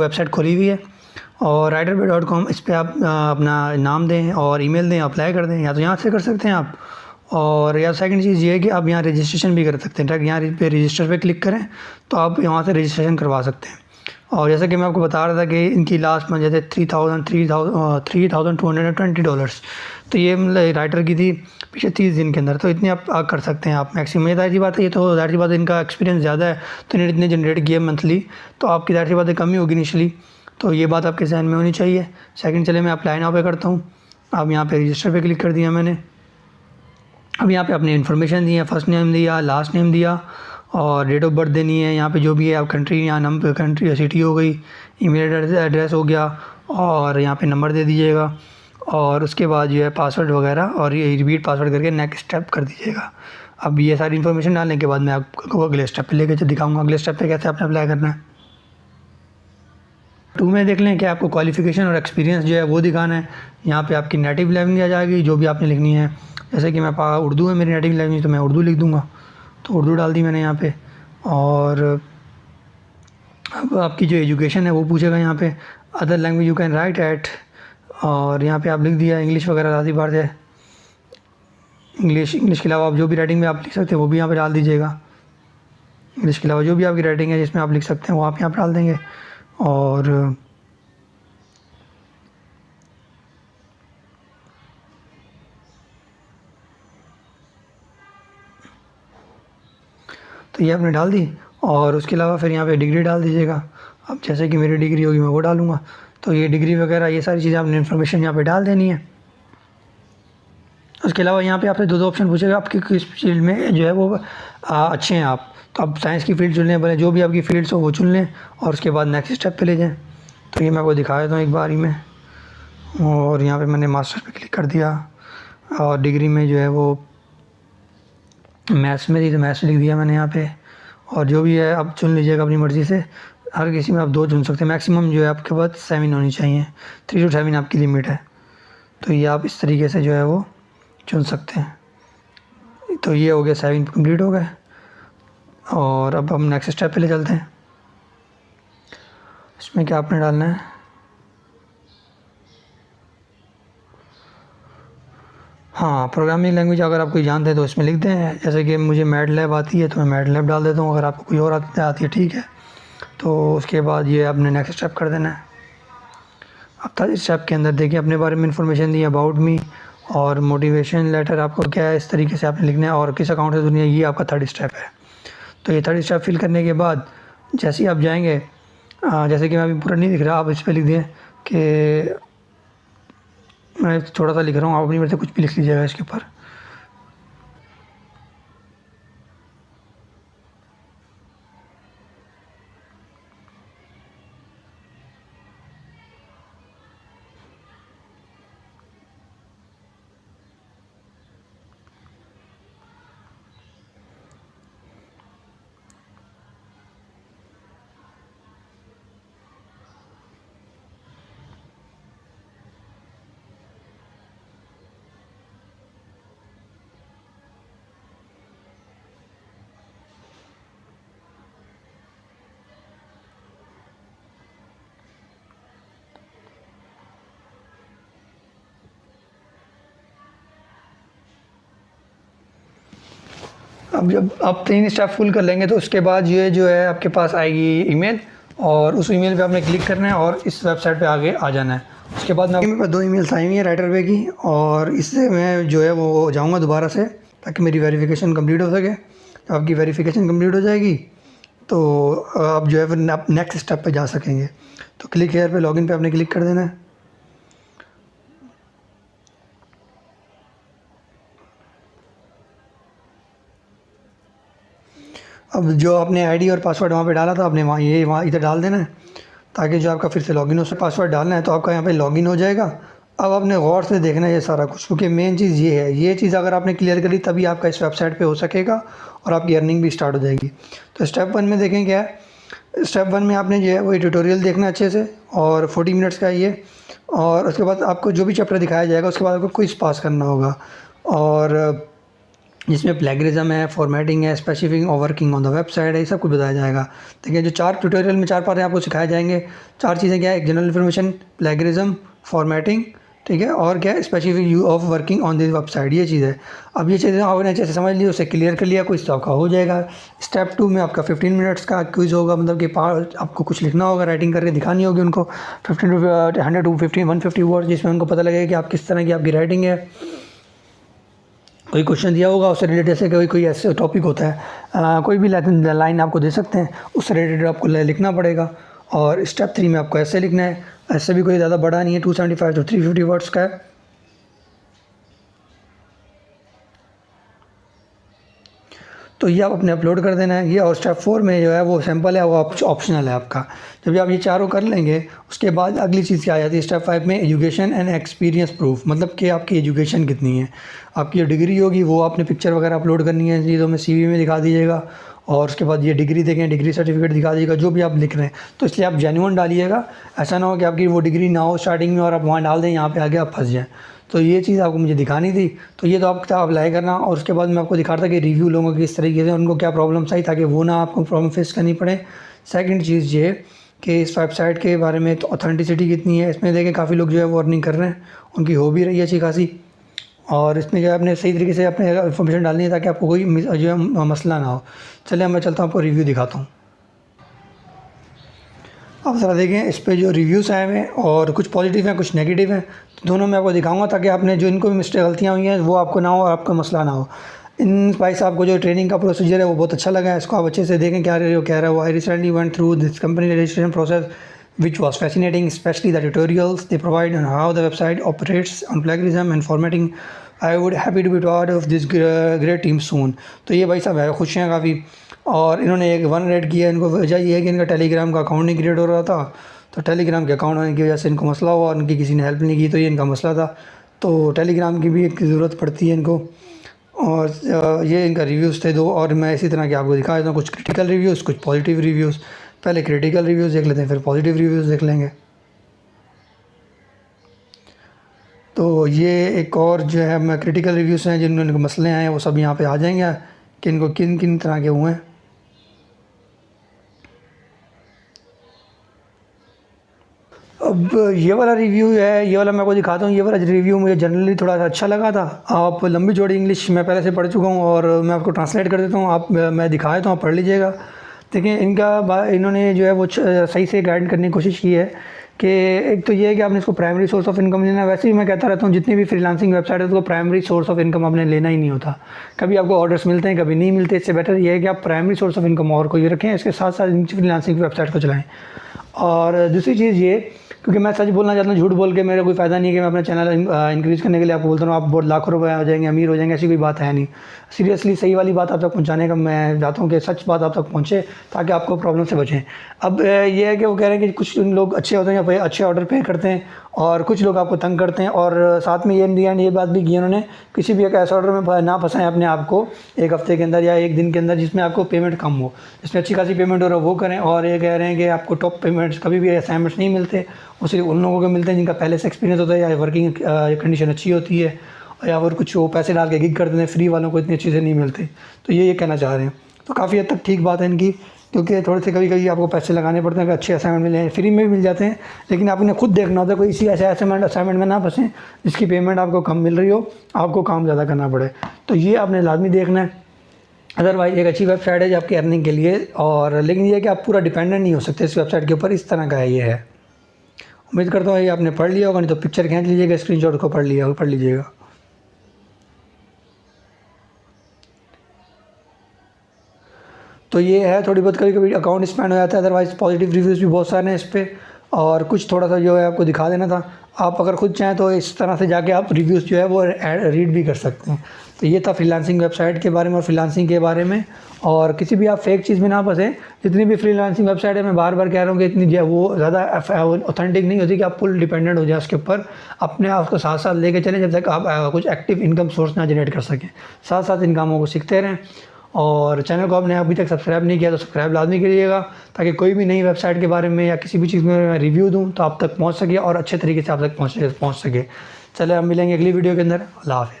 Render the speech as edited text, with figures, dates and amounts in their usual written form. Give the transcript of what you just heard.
Website खोली हुई है और writerpay.com, इस पर आप अपना नाम दें और ईमेल दें, अप्लाई कर दें। या तो यहाँ से कर सकते हैं आप, और या सेकंड चीज़ ये है कि आप यहाँ रजिस्ट्रेशन भी कर सकते हैं। डायरेक्ट यहाँ पे रजिस्टर पे क्लिक करें तो आप यहाँ से रजिस्ट्रेशन करवा सकते हैं। और जैसा कि मैं आपको बता रहा था कि इनकी लास्ट में जैसे $3,220, तो ये मतलब राइटर की थी पिछले 30 दिन के अंदर। तो इतने आप कर सकते हैं आप मैक्सिमम। ये ज़ाहिर सी बात है, ये तो ज़ाहिर सी बात है इनका एक्सपीरियंस ज़्यादा है, तो इन्होंने इतने जनरेट किए मंथली, तो आपकी ज़ाहिर सी बात है कम ही होगी इनिशियली। तो ये बात आपके जहन में होनी चाहिए। सेकंड चले मैं अप्लाई नाउ पे करता हूँ। अब यहाँ पे रजिस्टर पे क्लिक कर दिया मैंने। अब यहाँ पे अपनी इन्फॉर्मेशन दी है, फर्स्ट नेम दिया, लास्ट नेम दिया और डेट ऑफ बर्थ देनी है। यहाँ पे जो भी है आप कंट्री, यहाँ नंबर कंट्री सिटी हो गई, ईमेल एड्रेस हो गया और यहाँ पे नंबर दे दीजिएगा। और उसके बाद जो है पासवर्ड वगैरह, और ये रिपीट पासवर्ड करके नेक्स्ट स्टेप कर दीजिएगा। अब ये सारी इन्फॉर्मेशन डालने के बाद मैं आपको अगले स्टेप पे लेके दिखाऊंगा अगले स्टेप पे कैसे आपने अप्लाई करना है। 2 में देख लें कि आपको क्वालिफ़िकेशन और एक्सपीरियंस जो है वो दिखाना है। यहाँ पे आपकी नेटिव लैंग्वेज आ जाएगी जो भी आपने लिखनी है। जैसे कि मैं उर्दू है मेरी नेटिव लैंग्वेज, तो मैं उर्दू लिख दूँगा, तो उर्दू डाल दी मैंने यहाँ पे। और अब आपकी जो एजुकेशन है वो पूछेगा यहाँ पे, other language you can write it, और यहाँ पे आप लिख दिया इंग्लिश वगैरह आधी बार है। इंग्लिश के अलावा आप जो भी राइटिंग में आप लिख सकते हैं वो भी यहाँ पे डाल दीजिएगा। इंग्लिश के अलावा जो भी आपकी राइटिंग है जिसमें आप लिख सकते हैं वो आप यहाँ पर डाल देंगे। और तो ये आपने डाल दी। और उसके अलावा फिर यहाँ पे डिग्री डाल दीजिएगा। अब जैसे कि मेरी डिग्री होगी मैं वो डालूँगा। तो ये डिग्री वगैरह ये सारी चीज़ें आपने इन्फॉर्मेशन यहाँ पे डाल देनी है। उसके अलावा यहाँ पे आपसे 2 ऑप्शन पूछेगा आपकी किस फील्ड में जो है वो अच्छे हैं आप। तो आप साइंस की फील्ड चुन लें, भले जो भी आपकी फील्ड्स हो वो चुन लें, और उसके बाद नेक्स्ट स्टेप पे ले जाएं। तो ये मैं आपको दिखा देता हूँ एक बार ही में। और यहाँ पे मैंने मास्टर पे क्लिक कर दिया और डिग्री में जो है वो मैथ्स में थी तो मैथ्स लिख दिया मैंने यहाँ पे। और जो भी है आप चुन लीजिएगा अपनी मर्ज़ी से, हर किसी में आप 2 चुन सकते हैं। मैक्सिमम जो है आपके पास 7 होनी चाहिए, 3 to 7 आपकी लिमिट है। तो ये आप इस तरीके से जो है वो चुन सकते हैं। तो ये हो गया, 7 कंप्लीट हो गए। और अब हम नेक्स्ट स्टेप पे ले चलते हैं। इसमें क्या आपने डालना है, हाँ प्रोग्रामिंग लैंग्वेज अगर आप कोई जानते हैं तो इसमें लिख दें। जैसे कि मुझे मैटलैब आती है तो मैं मैटलैब डाल देता हूँ, अगर आपको कोई और आती है ठीक है। तो उसके बाद ये आपने नेक्स्ट स्टेप कर देना है। अब थर्ड स्टेप के अंदर देखिए अपने बारे में इन्फॉर्मेशन दी, अबाउट मी और मोटिवेशन लेटर आपको क्या है इस तरीके से आपने लिखना है, और किस अकाउंट से दुनिया, ये आपका थर्ड स्टेप है। तो ये थर्ड स्टेप फिल करने के बाद जैसे ही आप जाएंगे, जैसे कि मैं अभी पूरा नहीं लिख रहा, आप इस पर लिख दें कि मैं थोड़ा सा लिख रहा हूँ, आप अपनी मेरे से कुछ भी लिख लीजिएगा इसके ऊपर। अब जब आप 3 स्टेप फुल कर लेंगे तो उसके बाद ये जो है आपके पास आएगी ईमेल, और उस ईमेल पे आपने क्लिक करना है और इस वेबसाइट पे आगे आ जाना है। उसके बाद मेरे पास 2 ईमेल्स आई हुई हैं राइटरपे की, और इससे मैं जो है वो जाऊंगा दोबारा से ताकि मेरी वेरिफिकेशन कंप्लीट हो सके। तो आपकी वेरिफिकेशन कंप्लीट हो जाएगी तो आप जो है आप नेक्स्ट स्टेप पे जा सकेंगे। तो क्लिक हेयर पे लॉगिन पे आपने क्लिक कर देना है। अब जो आपने आईडी और पासवर्ड वहाँ पे डाला था आपने वहाँ इधर डाल देना है ताकि जो आपका फिर से लॉगिन हो। पासवर्ड डालना है तो आपका यहाँ पे लॉगिन हो जाएगा। अब आपने गौर से देखना है ये सारा कुछ, क्योंकि मेन चीज़ ये है, ये चीज़ अगर आपने क्लियर करी तभी आपका इस वेबसाइट पे हो सकेगा और आपकी अर्निंग भी स्टार्ट हो जाएगी। तो स्टेप 1 में देखें क्या है। स्टेप 1 में आपने जो है वो ट्यूटोरियल देखना अच्छे से, और 40 मिनट्स का ये, और उसके बाद आपको जो भी चैप्टर दिखाया जाएगा उसके बाद आपको क्विज़ पास करना होगा। और जिसमें प्लेगरिज्म है, फॉर्मेटिंग है, स्पेसिफिक और वर्किंग ऑन द वेबसाइट है, ये सब कुछ बताया जाएगा। देखिए जो 4 ट्यूटोरियल में 4 पार्ट आपको सिखाए जाएंगे। 4 चीज़ें क्या है, एक जनरल इन्फॉर्मेशन, प्लेगरिज्म, फॉर्मेटिंग, ठीक है, और क्या है specific you of working on this website, ये चीज़ है। अब ये चीज़ें आपने अच्छे से समझ ली, उसे क्लियर कर लिया, कुछ तो आपका हो जाएगा। स्टेप 2 में आपका 15 मिनट्स का क्विज़ होगा, मतलब कि आपको कुछ लिखना होगा, राइटिंग करके दिखानी होगी उनको 15 to 100 to 150 वर्ड्स, जिसमें उनको पता लगेगा कि आप किस तरह की आपकी राइटिंग है। कोई क्वेश्चन दिया होगा उससे रिलेटेड, जैसे कोई ऐसे टॉपिक होता है, कोई भी लाइन आपको दे सकते हैं, उससे रिलेटेड आपको लिखना पड़ेगा। और स्टेप 3 में आपको ऐसे लिखना है। ऐसे भी कोई ज़्यादा बड़ा नहीं है, 275 to 350 वर्ड्स का है। तो ये आप अपने अपलोड कर देना है ये। और स्टेप 4 में जो है वो सैम्पल है, वो ऑप्शनल है आपका। जब आप ये चारों कर लेंगे उसके बाद अगली चीज़ क्या आ जाती है स्टेप 5 में, एजुकेशन एंड एक्सपीरियंस प्रूफ, मतलब कि आपकी एजुकेशन कितनी है, आपकी जो डिग्री होगी वो आपने पिक्चर वगैरह अपलोड करनी है, चीज़ों में CV में दिखा दीजिएगा। और उसके बाद ये डिग्री देखें, डिग्री सर्टिफिकेट दिखा दीजिएगा जो भी आप लिख रहे हैं। तो इसलिए आप जेन्युइन डालिएगा, ऐसा ना हो कि आपकी वो डिग्री ना हो स्टार्टिंग में और आप वहाँ डाल दें, यहाँ पे आगे आप फंस जाएँ। तो ये चीज़ आपको मुझे दिखानी थी, तो ये तो आप अप्लाई करना। और उसके बाद मैं आपको दिखा रहा था कि रिव्यू लोगों की किस तरीके से उनको क्या प्रॉब्लम्स आई, ताकि वो ना आपको प्रॉब्लम फेस करनी पड़े। सेकंड चीज़ ये कि इस वेबसाइट के बारे में तो ऑथेंटिसिटी कितनी है, इसमें देखें काफ़ी लोग जो है वो अर्निंग कर रहे हैं, उनकी हो भी रही है अच्छी खासी। और इसमें जो है आपने सही तरीके से अपने इन्फॉर्मेशन डालनी है ताकि आपको कोई जो है मसला ना हो। चलिए मैं चलता हूँ आपको रिव्यू दिखाता हूँ। आप ज़रा देखें इस पे जो रिव्यूज़ आए हुए हैं, और कुछ पॉजिटिव हैं कुछ नेगेटिव हैं, तो दोनों मैं आपको दिखाऊंगा ताकि आपने जो इनको भी मिस्टेक गलतियाँ हुई हैं वो आपको ना हो और आपका मसला ना हो। इन भाई साहब को जो ट्रेनिंग का प्रोसीजर है वो बहुत अच्छा लगा है, इसको आप अच्छे से देखें क्या कह रहा है वो। I recently went through this company registration process which was fascinating, especially the tutorials they provide on how the website operates on plagiarism and formatting. I would happy to be part of this great team soon. तो ये भाई साहब है खुश हैं काफ़ी। और इन्होंने एक 1 रेट किया, इनको वजह ये है कि इनका टेलीग्राम का अकाउंट नहीं क्रिएट हो रहा था, तो टेलीग्राम के अकाउंट होने की वजह से इनको मसला हुआ, उनकी किसी ने हेल्प नहीं की, तो ये इनका मसला था। तो टेलीग्राम की भी एक ज़रूरत पड़ती है इनको। और ये इनका रिव्यूज़ थे 2, और मैं इसी तरह के आपको दिखा देता हूँ, कुछ क्रिटिकल रिव्यूज़ कुछ पॉजिटिव रिव्यूज़। पहले क्रिटिकल रिव्यूज़ देख लेते हैं, फिर पॉजिटिव रिव्यूज़ देख लेंगे। तो ये एक और जो है मैं क्रिटिकल रिव्यूज़ हैं जिनमें मसले आए हैं वो सब यहाँ पे आ जाएंगे कि इनको किन किन तरह के हुए हैं। अब ये वाला रिव्यू है, ये वाला मैं आपको दिखाता हूँ। ये वाला रिव्यू मुझे जनरली थोड़ा सा अच्छा लगा था। आप लंबी चौड़ी इंग्लिश मैं पहले से पढ़ चुका हूँ और मैं आपको ट्रांसलेट कर देता हूँ, आप मैं दिखा देता हूँ, आप पढ़ लीजिएगा। देखिए इन्होंने जो है वो सही से गाइड करने की कोशिश की है कि एक तो ये है कि आपने इसको प्राइमरी सोर्स ऑफ इनकम लेना। वैसे ही मैं कहता रहता हूँ जितनी भी फ्रीलांसिंग वेबसाइट है उसको प्राइमरी सोर्स ऑफ इनकम आपने लेना ही नहीं होता। कभी आपको ऑर्डर्स मिलते हैं कभी नहीं मिलते, इससे बेटर ये है कि आप प्राइमरी सोर्स ऑफ इनकम और कोई रखें, इसके साथ साथ फ्रीलांसिंग वेबसाइट को चलाएँ। और दूसरी चीज़ ये, क्योंकि मैं सच बोलना चाहता हूँ, झूठ बोल के मेरा कोई फ़ायदा नहीं है कि मैं अपना चैनल इंक्रीज़ करने के लिए आपको बोलता हूँ आप बहुत लाखों रुपए हो जाएंगे, अमीर हो जाएंगे, ऐसी कोई बात है नहीं। सीरियसली सही वाली बात आप तक पहुँचाने का मैं चाहता हूँ कि सच बात आप तक पहुँचे ताकि आपको प्रॉब्लम से बचें। अब ये है कि वो कह रहे हैं कि कुछ लोग अच्छे होते हैं या अच्छे ऑर्डर पे करते हैं और कुछ लोग आपको तंग करते हैं। और साथ में ये बात भी की उन्होंने, किसी भी एक ऐसे ऑर्डर में ना फंसाएं अपने आप को 1 हफ़्ते के अंदर या 1 दिन के अंदर जिसमें आपको पेमेंट कम हो, जिसमें अच्छी खासी पेमेंट हो रहा है वो करें। और ये कह रहे हैं कि आपको टॉप पेमेंट्स कभी भी असाइनमेंट्स नहीं मिलते, वो सिर्फ उन लोगों को मिलते हैं जिनका पहले से एक्सपीरियंस होता है या वर्किंग कंडीशन अच्छी होती है, या और कुछ वो पैसे डाल के गिग कर देते हैं, फ्री वालों को इतनी अच्छी से नहीं मिलते। तो ये कहना चाह रहे हैं, तो काफ़ी हद तक ठीक बात है इनकी, क्योंकि थोड़े से कभी कभी आपको पैसे लगाने पड़ते हैं कि अच्छे असाइनमेंट मिले, फ्री में भी मिल जाते हैं, लेकिन आपने खुद देखना होता है कोई इसी ऐसे असाइनमेंट में ना फंसें जिसकी पेमेंट आपको कम मिल रही हो, आपको काम ज़्यादा करना पड़े। तो ये आपने लाजमी देखना है। अदरवाइज़ एक अच्छी वेबसाइट है जो आपकी अर्निंग के लिए, और लेकिन ये है कि आप पूरा डिपेंडेंट नहीं हो सकते इस वेबसाइट के ऊपर, इस तरह का है ये है। उम्मीद करता हूँ ये आपने पढ़ लिया होगा, नहीं तो पिक्चर खींच लीजिएगा, स्क्रीनशॉट को पढ़ लीजिएगा। तो ये है, थोड़ी बहुत कभी कभी अकाउंट स्पैन हो जाता है, अदरवाइज़ पॉजिटिव रिव्यूज़ भी बहुत सारे हैं इस पर। और कुछ थोड़ा सा जो है आपको दिखा देना था, आप अगर खुद चाहें तो इस तरह से जाके आप रिव्यूज़ जो है वो रीड भी कर सकते हैं। तो ये था फ्रीलांसिंग वेबसाइट के बारे में और फ्रीलांसिंग के बारे में। और किसी भी आप फेक चीज़ में ना फंसें। जितनी भी फ्रीलांसिंग वेबसाइट है, मैं बार बार कह रहा हूँ कि इतनी जो वो ज़्यादा ऑथेंटिक नहीं होती कि आप फुल डिपेंडेंट हो जाए उसके ऊपर। अपने आप को साथ साथ लेके चलें जब तक आप कुछ एक्टिव इनकम सोर्स ना जनरेट कर सकें। साथ साथ इन कामों को सीखते रहें। और चैनल को आपने अभी तक सब्सक्राइब नहीं किया तो सब्सक्राइब लाजमी करिएगा, ताकि कोई भी नई वेबसाइट के बारे में या किसी भी चीज़ में मैं रिव्यू दूँ तो आप तक पहुँच सके और अच्छे तरीके से आप तक पहुँच सके। चले, हम मिलेंगे अगली वीडियो के अंदर। अल्लाह हाफ़िज़।